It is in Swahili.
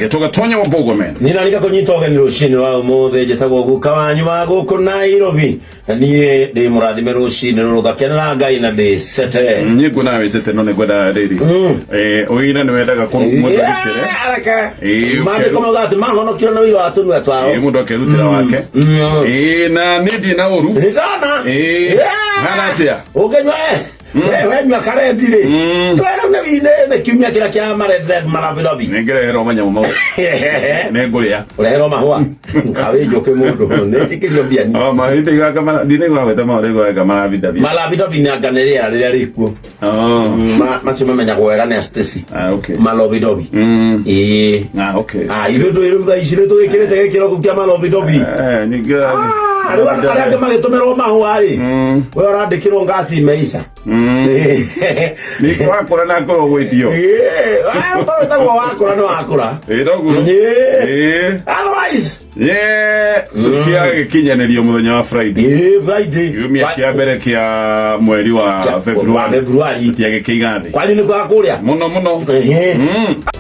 Getoga Tonya Wabogo men. Nina nika kunyitoga ni rushini wa umothe jetagwo gukawanyu wa guku Nairobi. Niĩ ndĩ mũrathime rũcinĩ rũrũ gakenera Ngai na ndĩ sete. Nyĩngu nawe sete no nĩ ngwenda rĩrĩ. Ũira nĩ wendaga mũndũ agitĩre. Araka. Maandĩko mauga atĩ mahonokire na wĩra wa tũnua twao. Mũndũ akerutĩra wake. Na nĩ ndĩ na ũru. Ndana. Hana atĩa. Ũngenywa wewe nywa karendi rĩ. Twere na wine kiumia kĩrĩa kĩa maredred Malavilobi. Nĩngereherwo manyamũ mau. Nĩ ngũrĩa. Ũreherwo mahũa. Kawe njoke mũndũ nĩ tikĩrio mbia ni. Mahĩndĩ gaka ndinĩ gwagweta maũndũ gwega Malavilobi. Malavilobi nĩ anganĩrĩa rĩrĩa rĩkuo. Macio mamenyagwo wega nĩ Stacy. Okay. Malavilobi. Okay. Ithuĩ ndũĩrĩ thaa ici nĩ tũgĩkĩrĩte gĩkĩro kĩa Malavilobi. Ningĩ arĩa angĩ magĩtũmĩrwo mahũa rĩ. We ũrandĩkĩrwo ngasi imeisha. Ni wakora na ngoro gwĩtio. Ũtagwo wakora nĩ wakora. Ndoguo. Otherwise. Tukia gĩkinyanĩrio mũthenya wa Friday. Friday. Kiumia kĩa mbere kĩa mweri wa February. February. Tiagĩkĩiga thĩ. Kwani nĩ kwa kũrĩa? Mũno.